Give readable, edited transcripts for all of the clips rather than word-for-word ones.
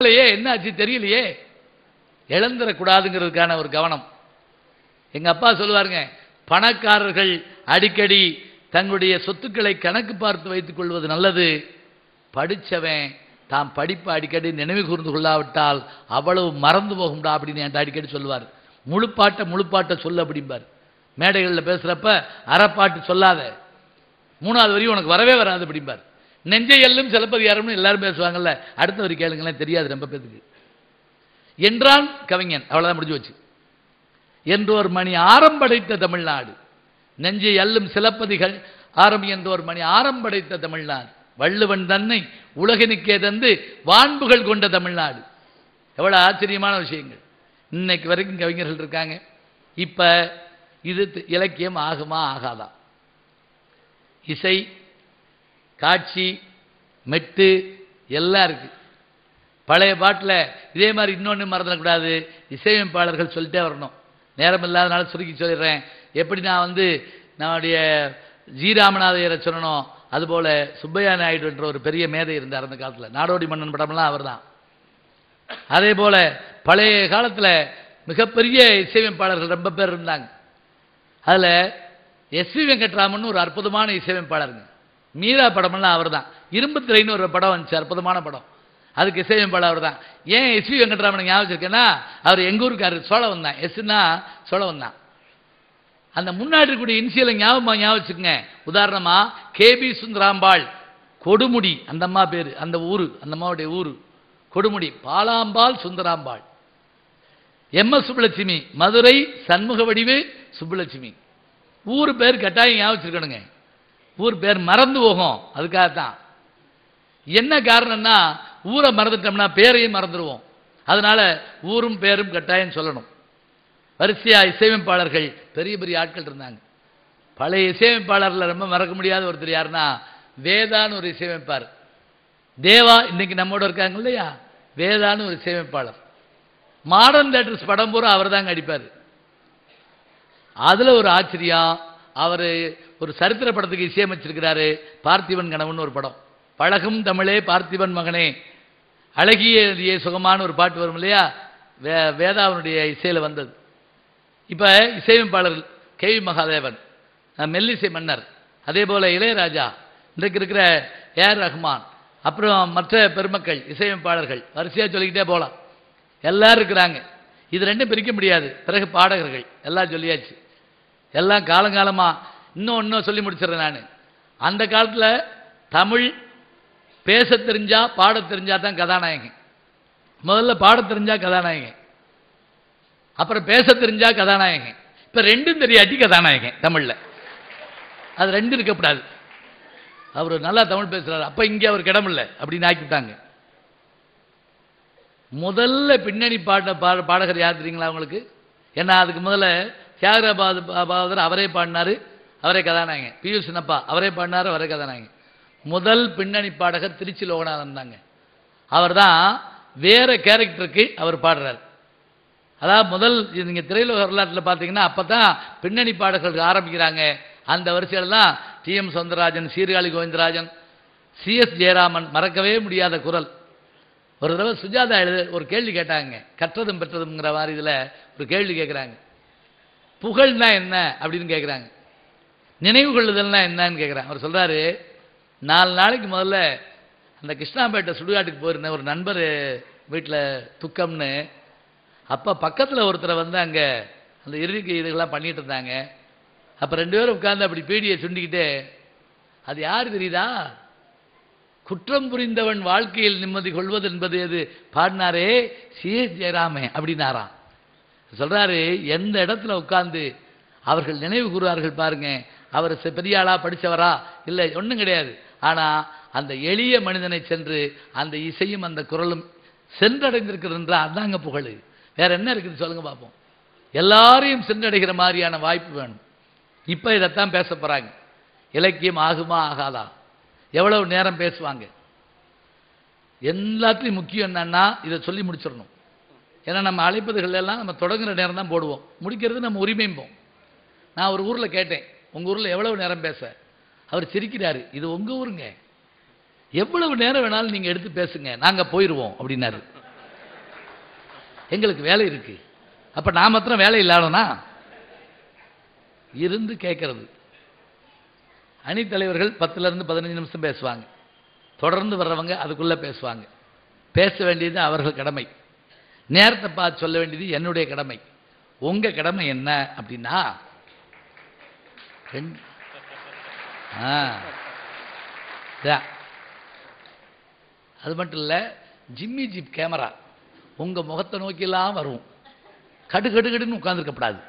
என்னாச்சு தெரியலையே, இழந்துடக்கூடாதுங்கிறதுக்கான ஒரு கவனம். எங்க அப்பா சொல்லுவாருங்க, பணக்காரர்கள் அடிக்கடி தங்களுடைய சொத்துக்களை கணக்கு பார்த்து வைத்துக் கொள்வது நல்லது. படிச்சவன் தாம் படிப்பை அடிக்கடி நினைவு கூர்ந்து கொள்ளாவிட்டால் அவ்வளவு மறந்து போகும்டா அப்படின்னு என்கிட்ட அடிக்கடி சொல்லுவார். முழுப்பாட்டை சொல்ல அப்படிம்பார். மேடைகளில் பேசுறப்ப அறப்பாட்டு சொல்லாத, 3வது வரி உனக்கு வரவே வராது அப்படிம்பார். நெஞ்சை எல்லும் சிலப்பதிகாரம்னு எல்லாரும் பேசுவாங்கல்ல, அடுத்த வரி கேளுங்களேன், தெரியாது ரொம்ப பேருக்கு. என்றான் கவிஞன், அவ்வளவுதான் முடிஞ்சு வச்சு. என்றோர் மணி ஆரம்படைத்த தமிழ்நாடு, நெஞ்சை அல்லும் சிலப்பதிகள் ஆரம் என்றோர் மணி ஆரம்படைத்த தமிழ்நாடு, வள்ளுவன் தன்னை உலகனுக்கே தந்து வான்புகள் கொண்ட தமிழ்நாடு. எவ்வளவு ஆச்சரியமான விஷயங்கள். இன்னைக்கு வரைக்கும் கவிஞர்கள் இருக்காங்க. இப்ப இது இலக்கியம் ஆகுமா ஆகாதா? இசை, காட்சி, மெட்டு எல்லாம் இருக்கு. பழைய பாட்டில் இதே மாதிரி இன்னொன்று மறந்துடக்கூடாது, இசையமைப்பாளர்கள் சொல்லிட்டே வரணும். நேரம் இல்லாதனால சுருக்கி சொல்லிடுறேன். எப்படி நான் நம்முடைய ஜி ராமநாதையரை சொல்லணும், அதுபோல சுப்பையா நாயுடு என்ற ஒரு பெரிய மேதை இருந்தார் அந்த காலத்தில். நாடோடி மன்னன் படம்லாம் அவர் தான். அதே போல பழைய காலத்தில் மிகப்பெரிய இசையமைப்பாளர்கள் ரொம்ப பேர் இருந்தாங்க. அதில் எஸ்வி வெங்கட்ராமன் ஒரு அற்புதமான இசையமைப்பாளருங்க. மீரா படமெல்லாம் அவர் தான். இரும்பு திரைன்னு ஒரு படம் வந்துச்சு, அற்புதமான படம். அதுக்கு இசையமைப்பாளர் அவர் தான். ஏன் எஸ்வி வெங்கட்ராமன் ஞாபகம் வச்சிருக்கேன்னா, அவர் எங்க ஊருக்காரர், சோழவன் தான். எஸ்னா சோழவன் தான். அந்த முன்னாடி இருக்கக்கூடிய இன்சியலை ஞாபகம் வச்சுக்கோங்க. உதாரணமா கேபி சுந்தராம்பாள், கொடுமுடி அந்த அம்மா பேரு, அந்த ஊரு, அந்த அம்மாவுடைய ஊரு கொடுமுடி. பாலாம்பாள் சுந்தராம்பாள். எம்எஸ் சுப்புலட்சுமி, மதுரை சண்முக வடிவு சுப்புலட்சுமி. ஊர் பேர் கட்டாயம் ஞாபகம் வச்சிருக்கணுங்க. ஊர் பேர் மறந்து போகும். அதுக்காகத்தான். என்ன காரணம்னா, ஊரை மறந்துட்டோம்னா பேரையும் மறந்துடுவோம். அதனால ஊரும் பேரும் கட்டாயம் சொல்லணும். வரிசையா இசையமைப்பாளர்கள் பெரிய பெரிய ஆட்கள் இருந்தாங்க. பழைய இசையமைப்பாளர்ல ரொம்ப மறக்க முடியாத ஒருத்தர் யாருன்னா, வேதான்னு ஒரு இசையமைப்பார். தேவா இன்னைக்கு நம்மோட இருக்காங்க இல்லையா, வேதான்னு ஒரு இசையமைப்பாளர். மாடர்ன் தேட்டர்ஸ் படம் பூரா அவர் தாங்க அடிப்பார். அதுல ஒரு ஆச்சரியம், அவர் ஒரு சரித்திர படத்துக்கு இசையமைச்சிருக்கிறாரு. பார்த்திபன் கனவுன்னு ஒரு படம். பழகும் தமிழே பார்த்திபன் மகனே அழகிய சுகமான ஒரு பாட்டு வரும் இல்லையா, வேதாவனுடைய இசையில வந்தது. இப்ப இசையமைப்பாளர் கே வி மகாதேவன், மெல்லிசை மன்னர், அதே போல இளையராஜா, இன்றைக்கு இருக்கிற ஏஆர் ரஹ்மான், அப்புறம் மற்ற பெருமக்கள் இசையமைப்பாளர்கள், வரிசையா சொல்லிக்கிட்டே போகலாம். எல்லாரும் இருக்கிறாங்க. இது ரெண்டும் பிரிக்க முடியாது. பிறகு பாடகர்கள் எல்லாம் சொல்லியாச்சு. எல்லாம் காலங்காலமா இன்னும் சொல்லி முடிச்சிடறேன் நான். அந்த காலத்தில் தமிழ் பேச தெரிஞ்சா பாட தெரிஞ்சா தான் கதாநாயகன். முதல்ல பாட தெரிஞ்சா கதாநாயகன், அப்புறம் பேச தெரிஞ்சா கதாநாயகன். இப்ப ரெண்டும் தெரியாட்டி கதாநாயகன் தமிழ்ல. அது ரெண்டும் இருக்கக்கூடாது. அவர் நல்லா தமிழ் பேசுறாரு, அப்ப இங்க அவர் கிடமில்லை அப்படின்னு ஆக்கிவிட்டாங்க. முதல்ல பின்னணி பாடகர் யார் தெரியுங்களா உங்களுக்கு? ஏன்னா அதுக்கு முதல்ல தியாகராஜர் அவரே பாடினாரு, அவரே கதாநாயகன். பியூ சின்னப்பா அவரே பாடினாரு, அவரே கதாநாயகன். முதல் பின்னணி பாடகர் திருச்சி லோகநாதன் தாங்க. அவர் தான் வேற கேரக்டருக்கு அவர் பாடுறார். அதாவது முதல் நீங்க திரையுலக வரலாற்றில் பார்த்தீங்கன்னா அப்பதான் பின்னணி பாடகர்கள் ஆரம்பிக்கிறாங்க. அந்த வரிசையில் தான் டி.எம். சௌந்தரராஜன், சீர்காழி கோவிந்தராஜன், சி.எஸ். ஜெயராமன், மறக்கவே முடியாத குரல். ஒரு தடவை சுஜாதா ஒரு கேள்வி கேட்டாங்க, கற்றதும் பெற்றதுங்கிற மாதிரி. இதுல ஒரு கேள்வி கேட்குறாங்க, புகழ்னா என்ன அப்படின்னு கேட்குறாங்க, நினைவு கொள்ளுதல்னா என்னன்னு கேட்குறாங்க. அவர் சொல்றாரு, 4 நாளைக்கு முதல்ல அந்த கிருஷ்ணாபேட்டை சுடுகாட்டுக்கு போயிருந்தேன், ஒரு நண்பர் வீட்டில் துக்கம்னு. அப்போ பக்கத்தில் ஒருத்தரை அங்கே அந்த இறுதி இதுகள்லாம் பண்ணிட்டு இருந்தாங்க. அப்போ 2 பேரும் உட்கார்ந்து அப்படி பீடியை சுண்டிக்கிட்டு, அது யார் தெரியுதா, குற்றம் புரிந்தவன் வாழ்க்கையில் நிம்மதி கொள்வது என்பது எது பாடினாரே சி.எஸ். ஜெயராமே அப்படின்னாராம். சொல்றாரு, எந்த இடத்துல உட்கார்ந்து அவர்கள் நினைவு கூறுவார்கள் பாருங்க. அவர் பெரிய ஆளா படித்தவரா இல்லை, ஒன்றும் கிடையாது. ஆனா அந்த எளிய மனிதனை சென்று அந்த இசையும் அந்த குரலும் சென்றடைந்திருக்கிறது என்றால் அதாங்க புகழ். வேற என்ன இருக்குது சொல்லுங்க பார்ப்போம். எல்லாரையும் சென்றடைகிற மாதிரியான வாய்ப்பு வேணும். இப்ப இதைத்தான் பேச போறாங்க. இலக்கியம் ஆகுமா ஆகாதா, எவ்வளவு நேரம் பேசுவாங்க, எல்லாத்தையும் முக்கியம் என்னன்னா இதை சொல்லி முடிச்சிடணும். ஏன்னா நம்ம அழைப்பதுகள் எல்லாம் நம்ம தொடங்குற நேரம் தான் போடுவோம், முடிக்கிறது நம்ம உரிமைம்போம். நான் ஒரு ஊர்ல கேட்டேன், உங்க ஊர்ல எவ்வளவு நேரம் பேச? அவர் சிரிக்கிறாரு, இது உங்க ஊருங்க, எவ்வளவு நேரம் வேணாலும் நீங்க எடுத்து பேசுங்க, நாங்க போயிடுவோம் அப்படின்னாரு. எங்களுக்கு வேலை இருக்கு. அப்ப நான் மாத்திரம் வேலை இல்லாதனா இருந்து கேட்கறது. அணித்தலைவர்கள் 10லிருந்து 15 நிமிஷம் பேசுவாங்க. தொடர்ந்து வர்றவங்க அதுக்குள்ள பேசுவாங்க. பேச வேண்டியது அவர்கள் கடமை. நேரத்தை பார்த்து சொல்ல வேண்டியது என்னுடைய கடமை. உங்க கடமை என்ன அப்படின்னா, அது மட்டும் இல்ல, ஜிம்மி ஜிப் கேமரா உங்க முகத்தை நோக்கிலாம் வரும். கடு கடு கடுன்னு உட்கார்ந்துருக்கப்படாது.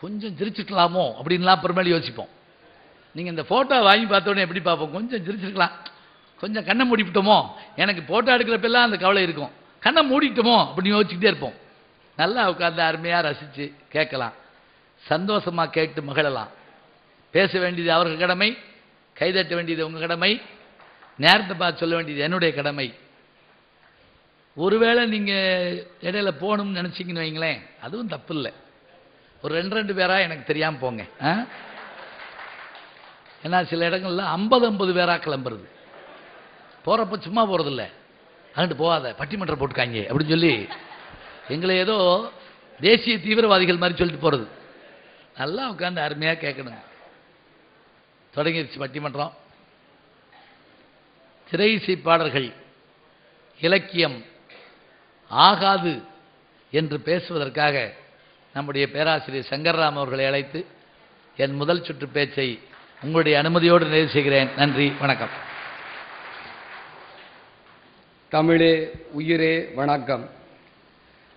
கொஞ்சம் சிரிச்சுக்கலாமோ அப்படின்லாம் பெருமையில யோசிப்போம். நீங்க இந்த போட்டோ வாங்கி பார்த்தோன்னே எப்படி பார்ப்போம்? கொஞ்சம் சிரிச்சிருக்கலாம், கொஞ்சம் கண்ணை மூடிவிட்டோமோ. எனக்கு போட்டோ எடுக்கிறப்பெல்லாம் அந்த கவலை இருக்கும். கண்ணை மூடிட்டோமோ அப்படின்னு யோசிச்சுக்கிட்டே இருப்போம். நல்லா உட்கார்ந்து அருமையா ரசிச்சு கேட்கலாம், சந்தோஷமா கேட்டு மகிழலாம். பேச வேண்டியது அவர்கள் கடமை, கைதட்ட வேண்டியது உங்க கடமை, நேரத்தை பார்த்து சொல்ல வேண்டியது என்னுடைய கடமை. ஒருவேளை நீங்க இடையில போகணும்னு நினைச்சீங்கன்னு வைங்களேன், அதுவும் தப்பு இல்லை. ஒரு 2 பேரா எனக்கு தெரியாம போங்க. ஏன்னா சில இடங்கள்ல 50 பேரா கிளம்புறது. போறப்ப சும்மா போறதில்லை, அங்கிட்டு போகாத பட்டிமன்றம் போட்டுக்காங்க அப்படின்னு சொல்லி எங்களை ஏதோ தேசிய தீவிரவாதிகள் மாதிரி சொல்லிட்டு போறது. நல்லா உட்கார்ந்து அருமையா கேட்கணும். தொடங்கிடுச்சு பட்டிமன்றம். திரை இசை பாடல்கள் இலக்கியம் ஆகாது என்று பேசுவதற்காக நம்முடைய பேராசிரியர் சங்கர்ராம் அவர்களை அழைத்து என் முதல் சுற்று பேச்சை உங்களுடைய அனுமதியோடு நிறைவு செய்கிறேன். நன்றி, வணக்கம். தமிழே உயிரே வணக்கம்.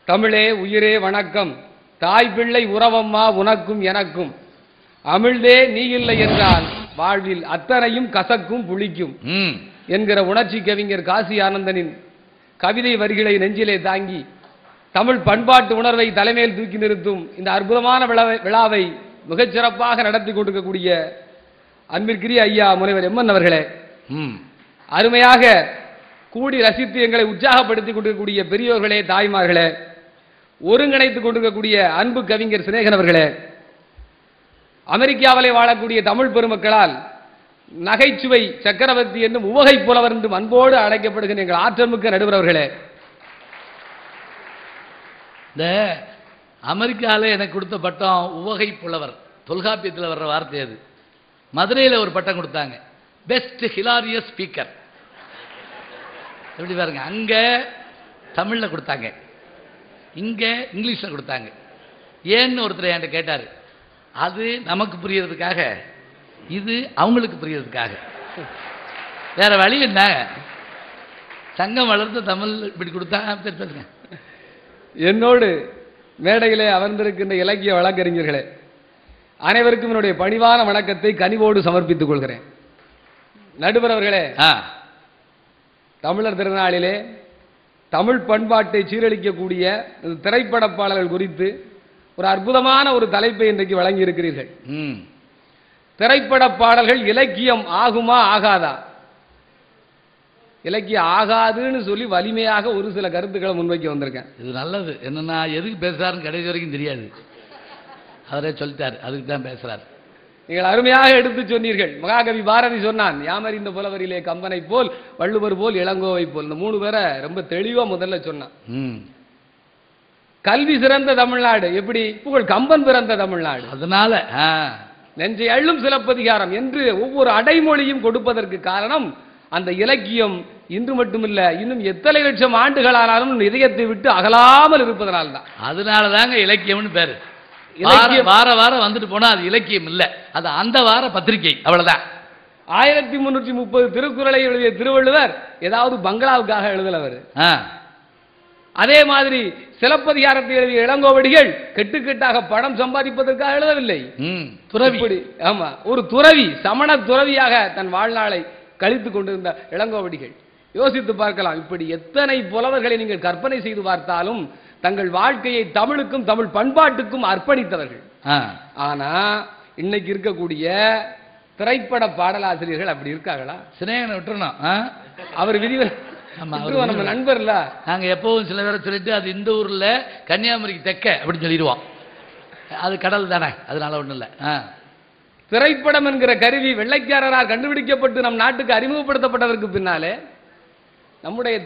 தமிழே உயிரே வணக்கம். தாய் பிள்ளை உறவம்மா உனக்கும் எனக்கும். அமிழ்தே நீ இல்லை என்றால் வாழ்வில் அத்தனையும் கசக்கும் புளிக்கும் என்கிற உணர்ச்சி கவிஞர் காசி ஆனந்தனின் கவிதை வரிகளை நெஞ்சிலே தாங்கி தமிழ் பண்பாட்டு உணர்வை தலைமையில் தூக்கி நிறுத்தும் இந்த அற்புதமான விழாவை மிகச்சிறப்பாக நடத்தி கொடுக்கக்கூடிய அன்பிற்குரிய ஐயா முனைவர் எம்என் அவர்களே, அருமையாக கூடி ரசித்து எங்களை உற்சாகப்படுத்திக் கொண்டிருக்கக்கூடிய பெரியோர்களே, தாய்மார்களே, ஒருங்கிணைத்துக் கொண்டிருக்கக்கூடிய அன்பு கவிஞர் சிநேகன் அவர்களே, அமெரிக்காவிலே வாழக்கூடிய தமிழ் பெருமக்களால் நகைச்சுவை சக்கரவர்த்தி என்றும் உவகை புலவர் என்றும் அன்போடு அழைக்கப்படுகின்ற எங்கள் ஆற்றல்மிக்க நடுவர் அவர்களே, இந்த அமெரிக்காவில் எனக்கு கொடுத்த பட்டம் உவகை புலவர். தொல்காப்பியத்தில் வர்ற வார்த்தை அது. மதுரையில் ஒரு பட்டம் கொடுத்தாங்க, பெஸ்ட் ஹிலாரியஸ் ஸ்பீக்கர். எப்படி பாருங்க, அங்க தமிழ்ல கொடுத்தாங்க, இங்க இங்கிலீஷ்ல கொடுத்தாங்க. ஏன்னு ஒருத்தர் என்கிட்ட கேட்டாரு. அது நமக்கு புரியறதுக்காக, இது அவங்களுக்கு புரியறதுக்காக. வேற வழி என்ன? சங்கம் வளர்த்து தமிழ் இப்படி கொடுத்தா பேசுங்க. என்னோடு மேடையிலே அமர்ந்திருக்கின்ற இலக்கிய வழக்கறிஞர்களே, அனைவருக்கும் என்னுடைய பணிவான வணக்கத்தை கனிவோடு சமர்ப்பித்துக் கொள்கிறேன். நடுவர் அவர்களே, தமிழர் திருநாளிலே தமிழ் பண்பாட்டை சீரழிக்கக்கூடிய திரைப்பட பாடல்கள் குறித்து ஒரு அற்புதமான ஒரு தலைப்பை இன்றைக்கு வழங்கி இருக்கிறீர்கள். திரைப்பட பாடல்கள் இலக்கியம் ஆகுமா ஆகாதா? இலக்கியம் ஆகாதுன்னு சொல்லி வலிமையாக ஒரு சில கருத்துக்களை முன்வைக்க வந்திருக்கேன். இது நல்லது. என்னன்னா எதுக்கு பேசுறாருன்னு கடைசி வரைக்கும் தெரியாது, அவரே சொல்லிட்டாரு, அதுக்கு தான் பேசுறாரு. நீங்கள் அருமையாக எடுத்து சொன்னீர்கள். மகாகவி பாரதி சொன்னான், யாமறிந்த புலவரிலே கம்பனை போல், வள்ளுவர் போல், இளங்கோவை போல். இந்த 3 பேரை ரொம்ப தெளிவா முதல்ல சொன்னான். கல்வி சிறந்த தமிழ்நாடு எப்படி? புகழ் கம்பன் பிறந்த தமிழ்நாடு. அதனால நெஞ்சை அள்ளும் சிலப்பதிகாரம் என்று ஒவ்வொரு அடைமொழியும் கொடுப்பதற்கு காரணம் அந்த இலக்கியம் இன்று மட்டுமில்ல, இன்னும் எத்தனை லட்சம் ஆண்டுகளானாலும் இதயத்தை விட்டு அகலாமல் இருப்பதனால்தான். அதனாலதாங்க இலக்கியம்னு பேரு. வார வாரம் வந்துட்டு போனா அது இலக்கியம் இல்ல, அது அந்த வார பத்திரிகை, அவ்வளவுதான். 1330 திருக்குறளை எழுதிய திருவள்ளுவர் ஏதாவது பங்களாவுக்காக எழுதலவர். அதே மாதிரி சிலப்பதிகாரத்தை எழுதிய இளங்கோவடிகள் கெட்டுக்கெட்டாக பணம் சம்பாதிப்பதற்காக எழுதவில்லை. துறவி. ஆமா, ஒரு துறவி, சமண துறவியாக தன் வாழ்நாளை கழித்துக் கொண்டிருந்த இளங்கோவடிகள். யோசித்து பார்க்கலாம், இப்படி எத்தனை புலவர்களை நீங்கள் கற்பனை செய்து பார்த்தாலும் தங்கள் வாழ்க்கையை தமிழுக்கும் தமிழ் பண்பாட்டுக்கும் அர்ப்பணித்தவர்கள். ஆனா இன்னைக்கு இருக்கக்கூடிய திரைப்பட பாடலாசிரியர்கள் அப்படி இருக்காங்களா? சிநேகனை விட்டுறணும். அவர் நம்ம நண்பர்ல நாங்க எப்பவும் சில பேரை சொல்லிட்டு அது இந்த ஊர்ல கன்னியாகுமரிக்கு தெக்க அப்படின்னு சொல்லிடுவோம். அது கடல் தானே, அதனால ஒண்ணும் இல்ல. திரைப்படம் என்கிற கருவி வெள்ளைக்காரரால் கண்டுபிடிக்கப்பட்டு நம் நாட்டுக்கு அறிமுகப்படுத்தப்பட்டதற்கு பின்னாலே நம்முடைய